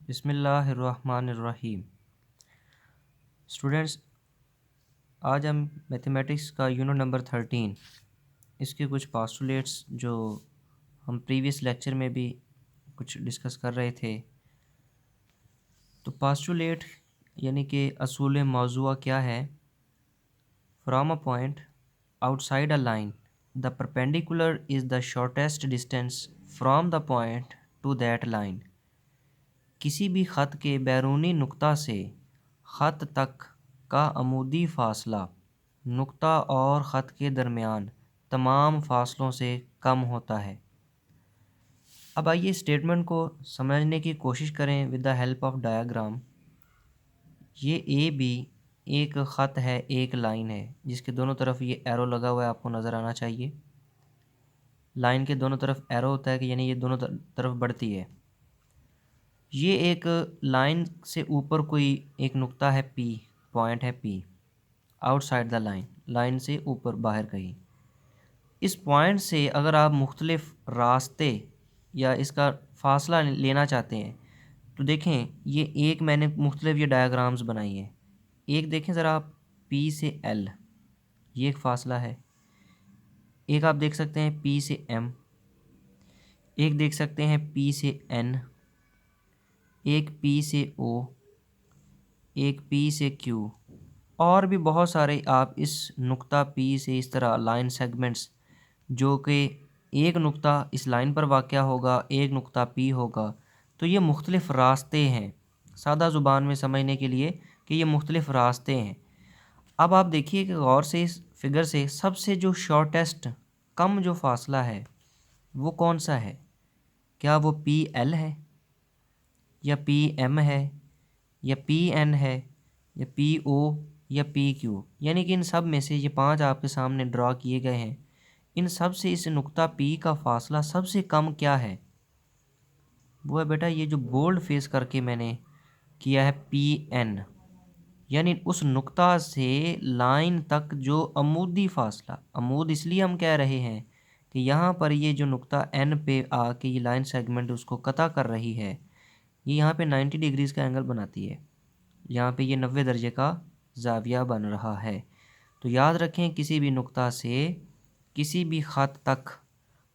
बिस्मिल्लाहिर्रहमानिर्रहीम। स्टूडेंट्स, आज हम मैथमेटिक्स का यूनिट नंबर 13 इसके कुछ पास्टुलेट्स जो हम प्रीवियस लेक्चर में भी कुछ डिस्कस कर रहे थे। तो पास्टुलेट यानी कि असूल मौज़ूआ क्या है। From a point outside a line the perpendicular is the shortest distance from the point two that line. किसी भी ख़त के बैरूनी नुक्ता से ख़त तक का अमूदी फ़ासला नुक्ता और ख़त के दरमियान तमाम फ़ासलों से कम होता है। अब आइए स्टेटमेंट को समझने की कोशिश करें with the help of diagram. ये ए बी एक ख़त है, एक लाइन है जिसके दोनों तरफ ये एरो लगा हुआ है, आपको नज़र आना चाहिए। लाइन के दोनों तरफ एरो होता है कि यानी ये दोनों तरफ बढ़ती है। ये एक लाइन से ऊपर कोई एक नुक्ता है पी, पॉइंट है P outside the line, line से ऊपर बाहर कहीं। इस पॉइंट से अगर आप मुख्तलिफ रास्ते या इसका फ़ासला लेना चाहते हैं तो देखें, ये एक मैंने मुख्तलिफ ये डायग्राम्स बनाई हैं। एक देखें ज़रा आप, पी से एल ये एक फ़ासला है। एक आप देख सकते हैं पी से एम, एक देख सकते हैं पी से एन, एक पी से ओ, एक पी से क्यू, और भी बहुत सारे आप इस नुक्ता पी से इस तरह लाइन सेगमेंट्स जो कि एक नुक्ता इस लाइन पर वाक़या होगा, एक नुक्ता पी होगा। तो ये मुख्तलिफ़ रास्ते हैं, सादा ज़ुबान में समझने के लिए कि ये मुख्तलिफ़ रास्ते हैं। अब आप देखिए कि गौर से इस फिगर से सबसे जो शॉर्टेस्ट कम जो फ़ासला है वो कौन सा है? क्या वो पी एल है, या पी एम है, या पी एन है, या पी ओ, या पी क्यू? यानी कि इन सब में से ये 5 आपके सामने ड्रा किए गए हैं। इन सब से इस नुक्ता पी का फ़ासला सबसे कम क्या है? वो है बेटा ये जो बोल्ड फेस करके मैंने किया है, पी एन। यानी उस नुक्ता से लाइन तक जो अमूदी फ़ासला, अमूद इसलिए हम कह रहे हैं कि यहाँ पर ये जो नुक्ता एन पे आके ये लाइन सेगमेंट उसको कता कर रही है, ये यहाँ पे 90 डिग्रीज़ का एंगल बनाती है। यहाँ पे ये 90 दर्जे का ज़ाविया बन रहा है। तो याद रखें, किसी भी नुक्ता से किसी भी ख़त तक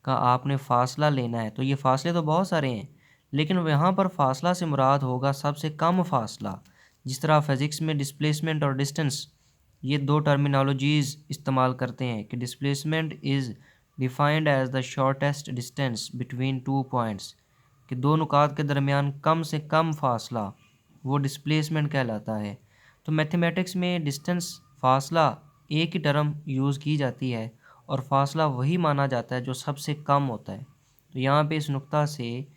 का आपने फ़ासला लेना है। तो ये फ़ासले तो बहुत सारे हैं, लेकिन यहाँ पर फ़ासला से मुराद होगा सबसे कम फ़ासला। जिस तरह फ़िज़िक्स में डिस्प्लेसमेंट और डिस्टेंस ये दो टर्मिनोलॉजीज़ इस्तेमाल करते हैं कि displacement is defined as the shortest distance between two points, कि दो नुकात के दरमियान कम से कम फ़ासला वो डिस्प्लेसमेंट कहलाता है। तो मैथमेटिक्स में डिस्टेंस, फ़ासला एक ही टर्म यूज़ की जाती है और फ़ासला वही माना जाता है जो सबसे कम होता है। तो यहाँ पे इस नुक्ता से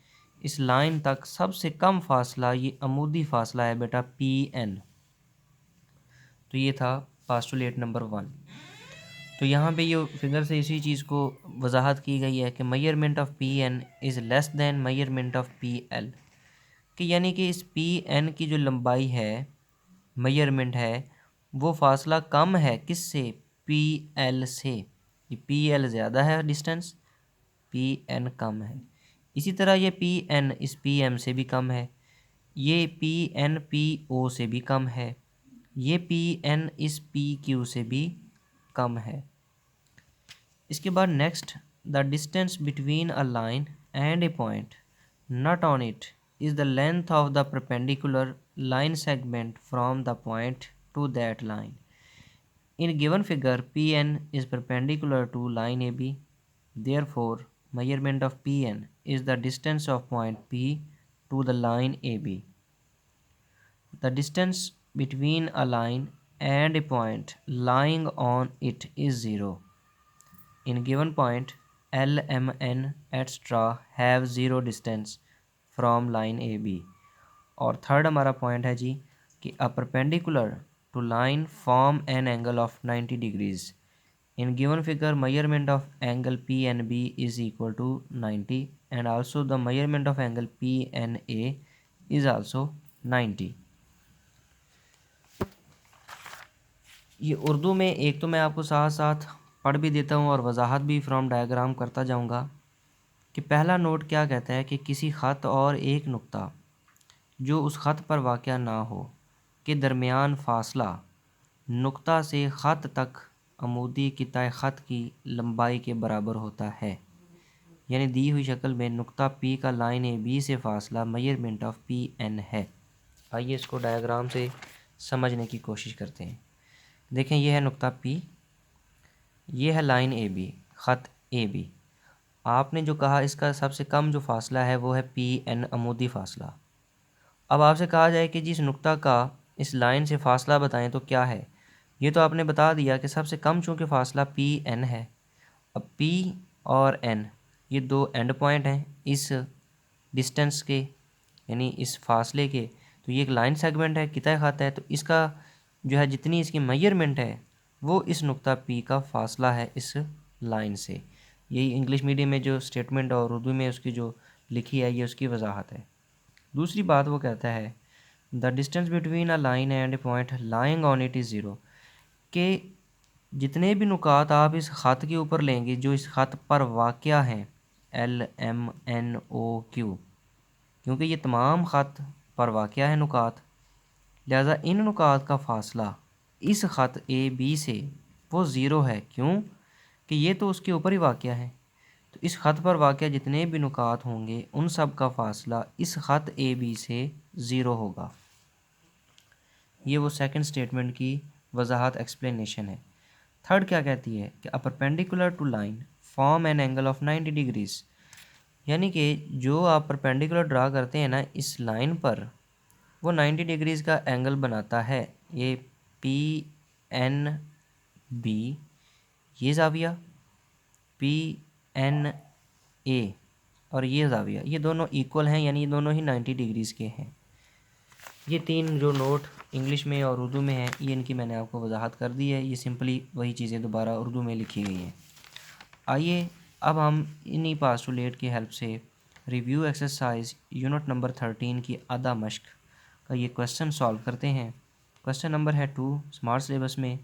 इस लाइन तक सबसे कम फ़ासला ये अमूदी फ़ासला है बेटा, पी एन। तो ये था पास्टुलेट नंबर 1। तो यहाँ पे ये फिगर से इसी चीज़ को वजाहत की गई है कि measurement of P N is less than measurement of P L, कि यानी कि इस पी एन की जो लंबाई है, मेजरमेंट है, वो फ़ासला कम है किससे? पी एल से। ये पी एल ज़्यादा है डिस्टेंस, पी एन कम है। इसी तरह ये पी एन इस पी एम से भी कम है, ये पी एन पी ओ से भी कम है, ये पी एन इस पी क्यू से भी कम है। इसके बाद next, the distance between a line and A point not on it is the length of the perpendicular line segment from the point two that line. In given figure, Pn is perpendicular to line AB. Therefore, measurement of Pn is the distance of point P to the line AB. The distance between a line and a point lying on it is 0. In given point, L, M, N, etc. have 0 distance from line AB. और third हमारा point है जी कि a perpendicular to line form an angle of 90 degrees. In given figure measurement of angle P N B is equal to 90 and also the measurement of angle P N A is also 90। ये उर्दू में एक तो मैं आपको साथ साथ पढ़ भी देता हूँ और वजाहत भी फ्रॉम डायग्राम करता जाऊँगा कि पहला नोट क्या कहता है कि किसी ख़त और एक नुक्ता जो उस ख़त पर वाक़या ना हो के दरमियान फ़ासला नुक्ता से ख़त तक अमूदी किताए ख़त की लंबाई के बराबर होता है। यानी दी हुई शक्ल में नुक्ता पी का लाइन ए बी से फ़ासला मेजरमेंट ऑफ पी एन है। आइए इसको डायग्राम से समझने की कोशिश करते हैं। देखें, यह है नुक्ता पी, ये है लाइन ए बी, ख़त ए बी। आपने जो कहा इसका सबसे कम जो फ़ासला है वो है पी एन अमूदी फ़ासला। अब आपसे कहा जाए कि जिस नुक्ता का इस लाइन से फ़ासला बताएं तो क्या है। ये तो आपने बता दिया कि सबसे कम चूँकि फ़ासला पी एन है। अब पी और एन ये दो एंड पॉइंट हैं इस डिस्टेंस के, यानी इस फासले के। तो ये एक लाइन सेगमेंट है, कितना खाता है, तो इसका जो है जितनी इसकी मेजरमेंट है वो इस नुक्ता पी का फासला है इस लाइन से। यही इंग्लिश मीडियम में जो स्टेटमेंट और उर्दू में उसकी जो लिखी है ये उसकी वजाहत है। दूसरी बात वो कहता है the distance between a line and A point lying on it is zero, कि जितने भी नुकात आप इस ख़त के ऊपर लेंगे जो इस ख़त पर वाक़या हैं, L M N O Q, क्योंकि ये तमाम ख़त पर वाक़या है नुकात, लिहाजा इन नुकात का फ़ासला इस ख़त ए बी से वो ज़ीरो है। क्यों कि ये तो उसके ऊपर ही वाक़या है। तो इस ख़त पर वाक़या जितने भी नुकात होंगे उन सब का फ़ासला इस ख़त ए बी से ज़ीरो होगा। ये वो सेकंड स्टेटमेंट की वजाहत एक्सप्लेनेशन है। थर्ड क्या कहती है कि a perpendicular to line form an angle of 90 degrees, यानी कि जो आप परपेंडिकुलर ड्रा करते हैं ना इस लाइन पर, वो 90 डिग्रीज़ का एंगल बनाता है। ये पी एन बी, ये ज़ाविया पी एन ए और ये ज़ाविया, ये दोनों इक्वल हैं, यानी ये दोनों ही 90 डिग्रीज़ के हैं। ये तीन जो नोट इंग्लिश में और उर्दू में है ये इनकी मैंने आपको वजाहत कर दी है। ये सिंपली वही चीज़ें दोबारा उर्दू में लिखी गई हैं। आइए अब हम इन्हीं पास्टुलेट की हेल्प से रिव्यू एक्सरसाइज यूनिट नंबर 13 की आधा मश्क का ये क्वेश्चन सॉल्व करते हैं। क्वेश्चन नंबर है 2 स्मार्ट सिलेबस में।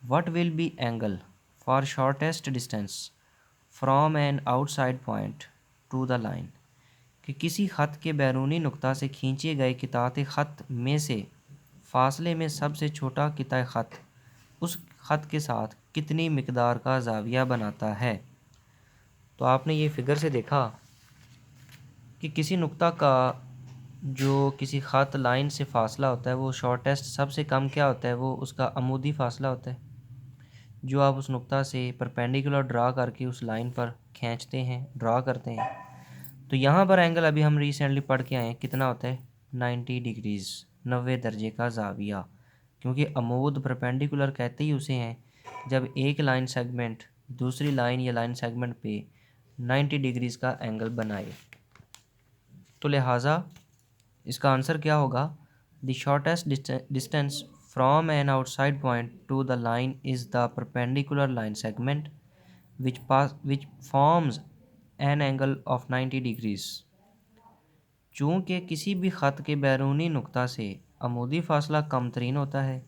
What will be angle for shortest distance from an outside point two the line, कि किसी ख़त के बैरूनी नुक्ता से खींचे गए कितात ख़त में से फासले में सबसे छोटा किता ख़त उस ख़त के साथ कितनी मिकदार का ज़ाविया बनाता है। तो आपने ये फिगर से देखा कि किसी नुक्ता का जो किसी ख़त लाइन से फ़ासला होता है वो शॉर्टेस्ट सबसे कम क्या होता है, वो उसका अमूदी फ़ासला होता है जो आप उस नुक्ता से परपेंडिकुलर ड्रा करके उस लाइन पर खींचते हैं, ड्रा करते हैं। तो यहाँ पर एंगल अभी हम रिसेंटली पढ़ के आए हैं कितना होता है 90 डिग्रीज़, 90 दर्जे का ज़ाविया। क्योंकि अमूद परपेंडिकुलर कहते ही उसे हैं जब एक लाइन सेगमेंट दूसरी लाइन या लाइन सेगमेंट पे 90 डिग्रीज़ का एंगल बनाए। तो लिहाजा इसका आंसर क्या होगा, the shortest distance from an outside point two the line is the perpendicular line segment which forms an angle of 90 degrees. चूँकि किसी भी ख़त के बैरूनी नुक्ता से अमूदी फ़ासला कम तरीन होता है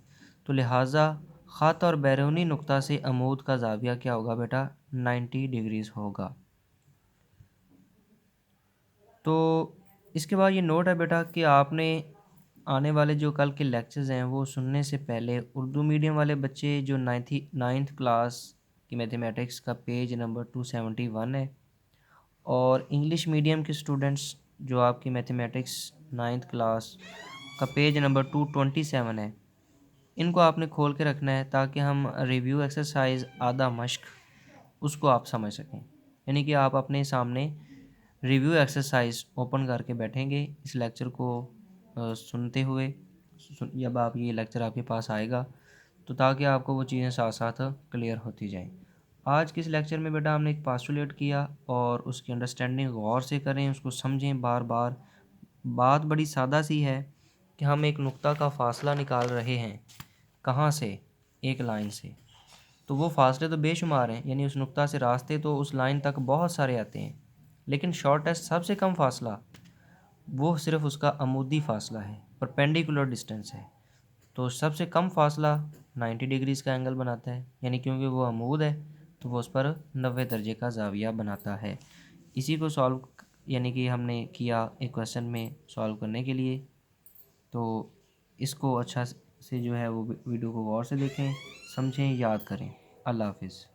तो लिहाजा ख़त और बैरूनी नुक्ता से अमूद का ज़ाविया क्या होगा बेटा, 90 डिग्रीज़ होगा। तो इसके बाद ये नोट है बेटा कि आपने आने वाले जो कल के लेक्चर्स हैं वो सुनने से पहले उर्दू मीडियम वाले बच्चे जो नाइन्थ क्लास की मैथमेटिक्स का पेज नंबर 271 है, और इंग्लिश मीडियम के स्टूडेंट्स जो आपकी मैथमेटिक्स नाइन्थ क्लास का पेज नंबर 227 है, इनको आपने खोल के रखना है ताकि हम रिव्यू एक्सरसाइज आधा मश्क उसको आप समझ सकें। यानी कि आप अपने सामने रिव्यू एक्सरसाइज ओपन करके बैठेंगे इस लेक्चर को सुनते हुए, जब आप ये लेक्चर आपके पास आएगा तो ताकि आपको वो चीज़ें साथ साथ क्लियर होती जाएं। आज के इस लेक्चर में बेटा हमने एक पास्टुलेट किया और उसकी अंडरस्टैंडिंग गौर से करें, उसको समझें बार बार। बात बड़ी सादा सी है कि हम एक नुक्ता का फ़ासला निकाल रहे हैं, कहाँ से, एक लाइन से। तो वो फासले तो बेशुमार हैं, यानी उस नुक्ता से रास्ते तो उस लाइन तक बहुत सारे आते हैं, लेकिन शॉर्टेस्ट सबसे कम फासला वो सिर्फ उसका अमूदी फ़ासला है, परपेंडिकुलर डिस्टेंस है। तो सबसे कम फासला 90 डिग्रीज़ का एंगल बनाता है, यानी क्योंकि वो अमूद है तो वो उस पर 90 दर्जे का ज़ाविया बनाता है। इसी को सॉल्व यानी कि हमने किया एक क्वेश्चन में सॉल्व करने के लिए। तो इसको अच्छा से जो है वो वीडियो को गौर से देखें, समझें, याद करें। अल्लाह हाफ़िज़।